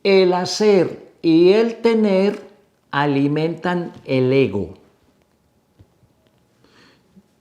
El hacer y el tener alimentan el ego.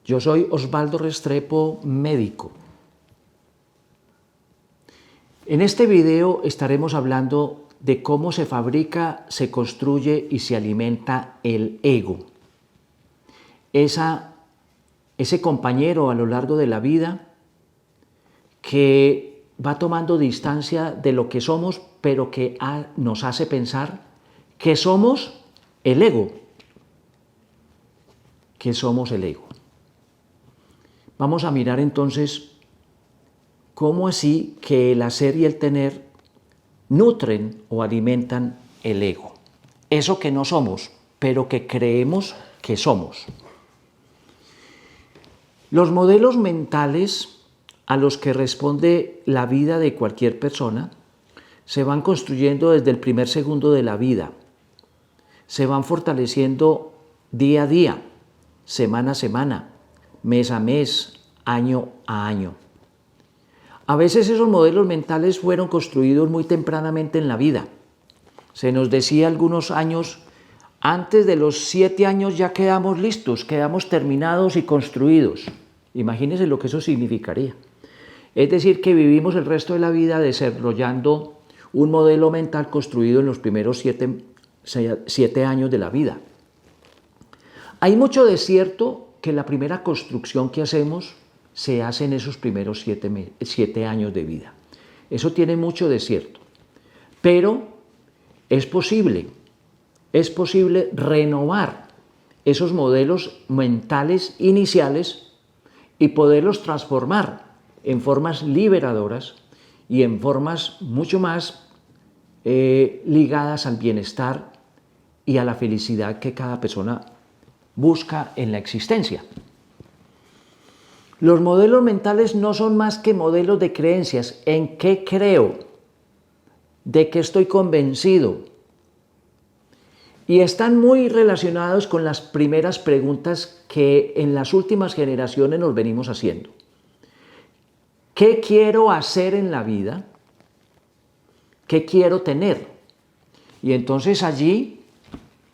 Yo soy Osvaldo Restrepo, médico. En este video estaremos hablando de cómo se fabrica, se construye y se alimenta el ego. Ese compañero a lo largo de la vida que va tomando distancia de lo que somos, pero que nos hace pensar que somos el ego. Que somos el ego. Vamos a mirar entonces cómo así que el hacer y el tener nutren o alimentan el ego. Eso que no somos, pero que creemos que somos. Los modelos mentales a los que responde la vida de cualquier persona se van construyendo desde el primer segundo de la vida. Se van fortaleciendo día a día, semana a semana, mes a mes, año a año. A veces esos modelos mentales fueron construidos muy tempranamente en la vida. Se nos decía algunos años, antes de los 7 años ya quedamos listos, quedamos terminados y construidos. Imagínense lo que eso significaría. Es decir, que vivimos el resto de la vida desarrollando un modelo mental construido en los primeros 7 años de la vida. Hay mucho de cierto que la primera construcción que hacemos se hace en esos primeros 7 años de vida. Eso tiene mucho de cierto. Pero es posible renovar esos modelos mentales iniciales y poderlos transformar en formas liberadoras y en formas mucho más ligadas al bienestar y a la felicidad que cada persona busca en la existencia. Los modelos mentales no son más que modelos de creencias. ¿En qué creo? ¿De qué estoy convencido? Y están muy relacionados con las primeras preguntas que en las últimas generaciones nos venimos haciendo. ¿Qué quiero hacer en la vida? ¿Qué quiero tener? Y entonces allí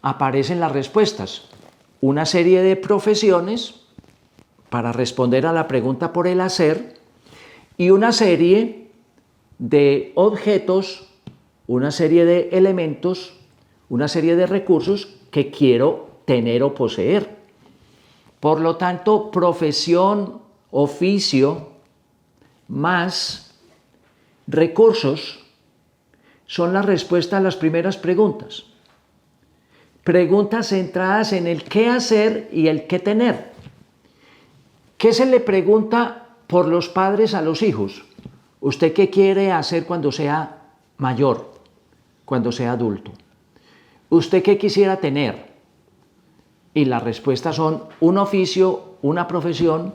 aparecen las respuestas. Una serie de profesiones para responder a la pregunta por el hacer y una serie de objetos, una serie de elementos, una serie de recursos que quiero tener o poseer. Por lo tanto, profesión, oficio, más recursos son la respuesta a las primeras preguntas. Preguntas centradas en el qué hacer y el qué tener. ¿Qué se le pregunta por los padres a los hijos? ¿Usted qué quiere hacer cuando sea mayor, cuando sea adulto? ¿Usted qué quisiera tener? Y las respuestas son un oficio, una profesión,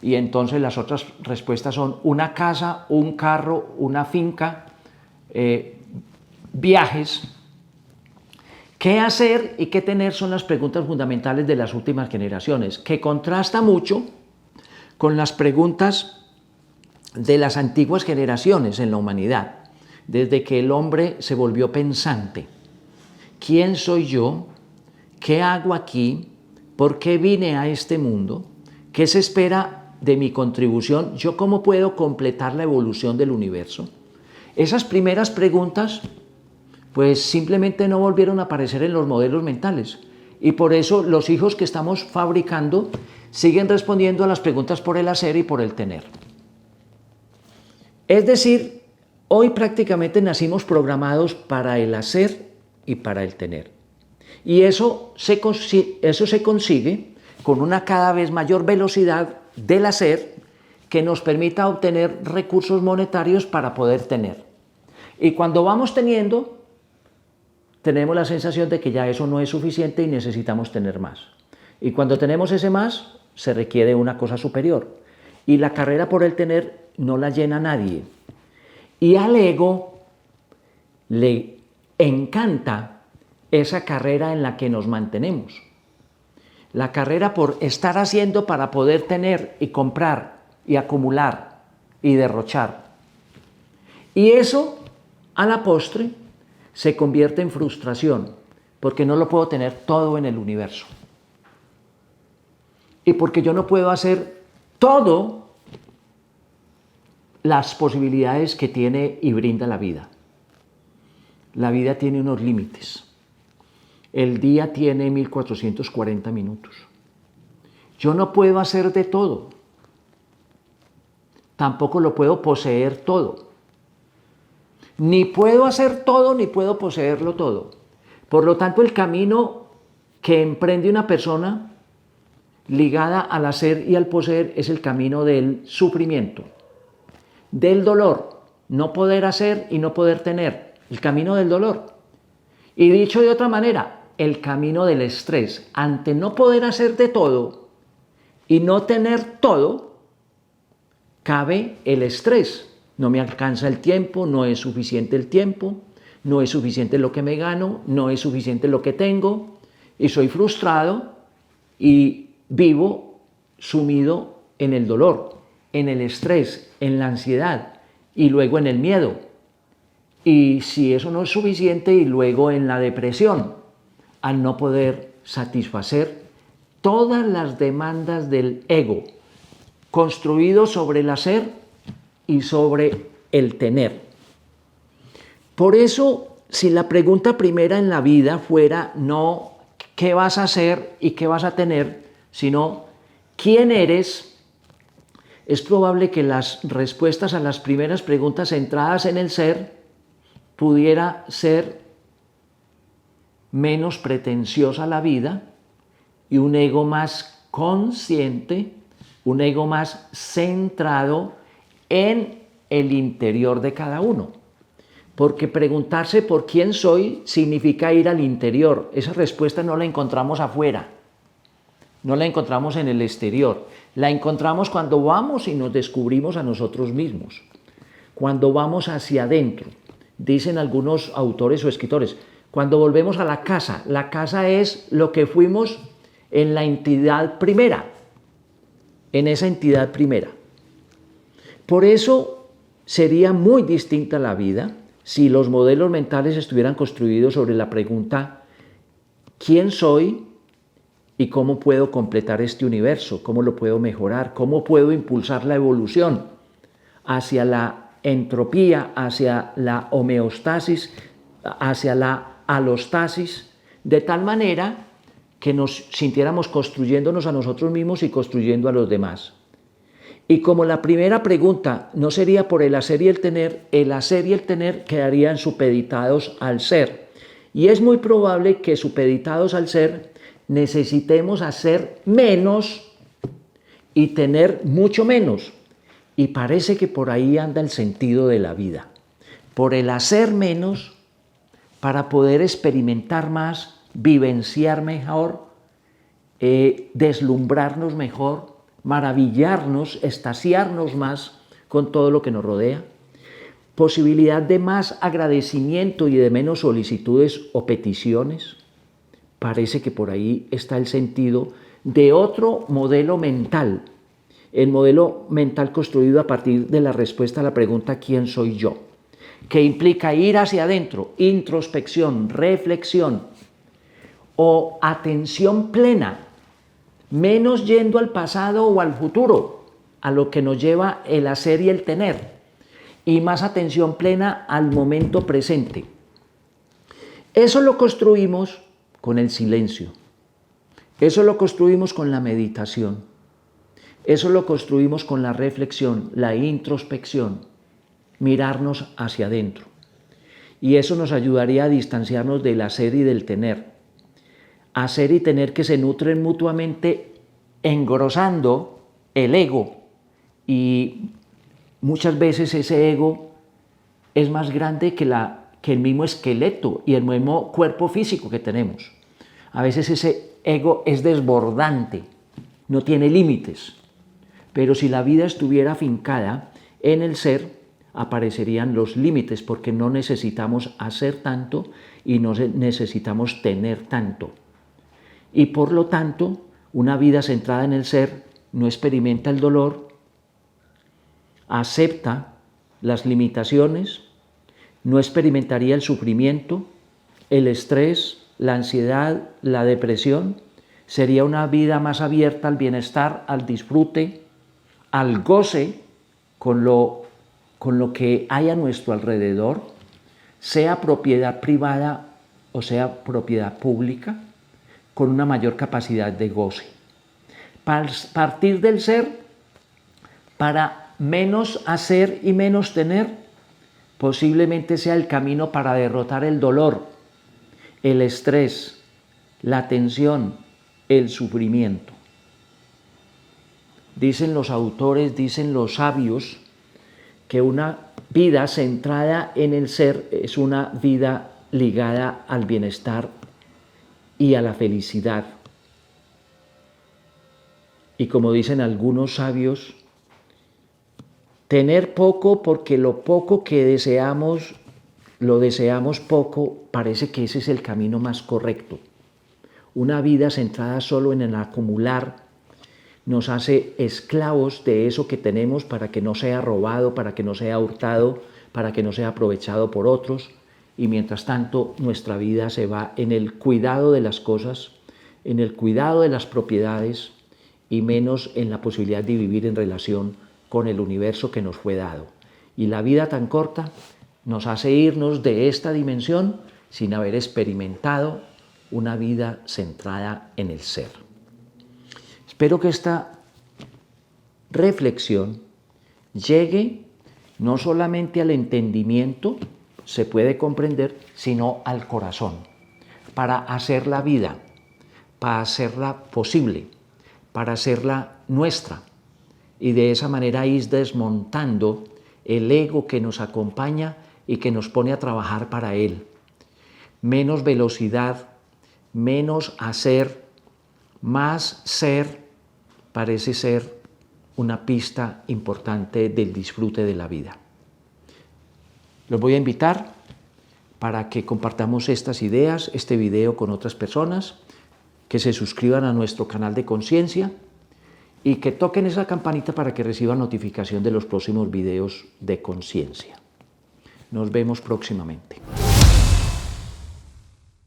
y entonces las otras respuestas son una casa, un carro, una finca, viajes. ¿Qué hacer y qué tener? Son las preguntas fundamentales de las últimas generaciones, que contrasta mucho con las preguntas de las antiguas generaciones en la humanidad, desde que el hombre se volvió pensante. ¿Quién soy yo? ¿Qué hago aquí? ¿Por qué vine a este mundo? ¿Qué se espera de mi contribución? ¿Yo cómo puedo completar la evolución del universo? Esas primeras preguntas, pues simplemente no volvieron a aparecer en los modelos mentales. Y por eso los hijos que estamos fabricando siguen respondiendo a las preguntas por el hacer y por el tener. Es decir, hoy prácticamente nacimos programados para el hacer y para el tener. Y eso se consigue con una cada vez mayor velocidad del hacer que nos permita obtener recursos monetarios para poder tener. Y cuando vamos teniendo, tenemos la sensación de que ya eso no es suficiente y necesitamos tener más. Y cuando tenemos ese más, se requiere una cosa superior. Y la carrera por el tener no la llena nadie. Y al ego le encanta esa carrera en la que nos mantenemos. La carrera por estar haciendo para poder tener y comprar y acumular y derrochar. Y eso, a la postre, se convierte en frustración, porque no lo puedo tener todo en el universo. Y porque yo no puedo hacer todo las posibilidades que tiene y brinda la vida. La vida tiene unos límites. El día tiene 1440 minutos. Yo no puedo hacer de todo. Tampoco lo puedo poseer todo. Ni puedo hacer todo, ni puedo poseerlo todo. Por lo tanto, el camino que emprende una persona ligada al hacer y al poseer es el camino del sufrimiento, del dolor, no poder hacer y no poder tener, el camino del dolor. Y dicho de otra manera, el camino del estrés, ante no poder hacer de todo y no tener todo, cabe el estrés. No me alcanza el tiempo, no es suficiente el tiempo, no es suficiente lo que me gano, no es suficiente lo que tengo, y soy frustrado y vivo sumido en el dolor, en el estrés, en la ansiedad y luego en el miedo. Y si eso no es suficiente, y luego en la depresión, al no poder satisfacer todas las demandas del ego, construido sobre el hacer y sobre el tener. Por eso, si la pregunta primera en la vida fuera no qué vas a hacer y qué vas a tener, sino quién eres, es probable que las respuestas a las primeras preguntas centradas en el ser pudiera ser menos pretenciosa la vida y un ego más consciente, un ego más centrado en el interior de cada uno. Porque preguntarse por quién soy significa ir al interior. Esa respuesta no la encontramos afuera, no la encontramos en el exterior. La encontramos cuando vamos y nos descubrimos a nosotros mismos, cuando vamos hacia adentro. Dicen algunos autores o escritores, cuando volvemos a la casa es lo que fuimos en la entidad primera, en esa entidad primera. Por eso sería muy distinta la vida si los modelos mentales estuvieran construidos sobre la pregunta ¿quién soy y cómo puedo completar este universo? ¿Cómo lo puedo mejorar? ¿Cómo puedo impulsar la evolución hacia la entropía, hacia la homeostasis, hacia la alostasis, de tal manera que nos sintiéramos construyéndonos a nosotros mismos y construyendo a los demás? Y como la primera pregunta no sería por el hacer y el hacer y el tener quedarían supeditados al ser. Y es muy probable que supeditados al ser necesitemos hacer menos y tener mucho menos. Y parece que por ahí anda el sentido de la vida. Por el hacer menos para poder experimentar más, vivenciar mejor, deslumbrarnos mejor, maravillarnos, extasiarnos más con todo lo que nos rodea, posibilidad de más agradecimiento y de menos solicitudes o peticiones. Parece que por ahí está el sentido de otro modelo mental, el modelo mental construido a partir de la respuesta a la pregunta ¿quién soy yo?, que implica ir hacia adentro, introspección, reflexión o atención plena, menos yendo al pasado o al futuro, a lo que nos lleva el hacer y el tener, y más atención plena al momento presente. Eso lo construimos con el silencio, eso lo construimos con la meditación, eso lo construimos con la reflexión, la introspección, mirarnos hacia adentro. Y eso nos ayudaría a distanciarnos del hacer y del tener. Hacer y tener que se nutren mutuamente engrosando el ego, y muchas veces ese ego es más grande que el mismo esqueleto y el mismo cuerpo físico que tenemos. A veces ese ego es desbordante, no tiene límites, pero si la vida estuviera afincada en el ser, aparecerían los límites, porque no necesitamos hacer tanto y no necesitamos tener tanto. Y por lo tanto, una vida centrada en el ser no experimenta el dolor, acepta las limitaciones, no experimentaría el sufrimiento, el estrés, la ansiedad, la depresión. Sería una vida más abierta al bienestar, al disfrute, al goce con lo que hay a nuestro alrededor, sea propiedad privada o sea propiedad pública, con una mayor capacidad de goce. Partir del ser para menos hacer y menos tener, posiblemente sea el camino para derrotar el dolor, el estrés, la tensión, el sufrimiento. Dicen los autores, dicen los sabios, que una vida centrada en el ser es una vida ligada al bienestar y a la felicidad. Y como dicen algunos sabios, tener poco porque lo poco que deseamos, lo deseamos poco, parece que ese es el camino más correcto. Una vida centrada solo en el acumular nos hace esclavos de eso que tenemos para que no sea robado, para que no sea hurtado, para que no sea aprovechado por otros. Y mientras tanto nuestra vida se va en el cuidado de las cosas, en el cuidado de las propiedades y menos en la posibilidad de vivir en relación con el universo que nos fue dado. Y la vida tan corta nos hace irnos de esta dimensión sin haber experimentado una vida centrada en el ser. Espero que esta reflexión llegue no solamente al entendimiento, se puede comprender, sino al corazón, para hacer la vida, para hacerla posible, para hacerla nuestra, y de esa manera ir desmontando el ego que nos acompaña y que nos pone a trabajar para él. Menos velocidad, menos hacer, más ser, parece ser una pista importante del disfrute de la vida. Los voy a invitar para que compartamos estas ideas, este video con otras personas, que se suscriban a nuestro canal de Conciencia y que toquen esa campanita para que reciban notificación de los próximos videos de Conciencia. Nos vemos próximamente.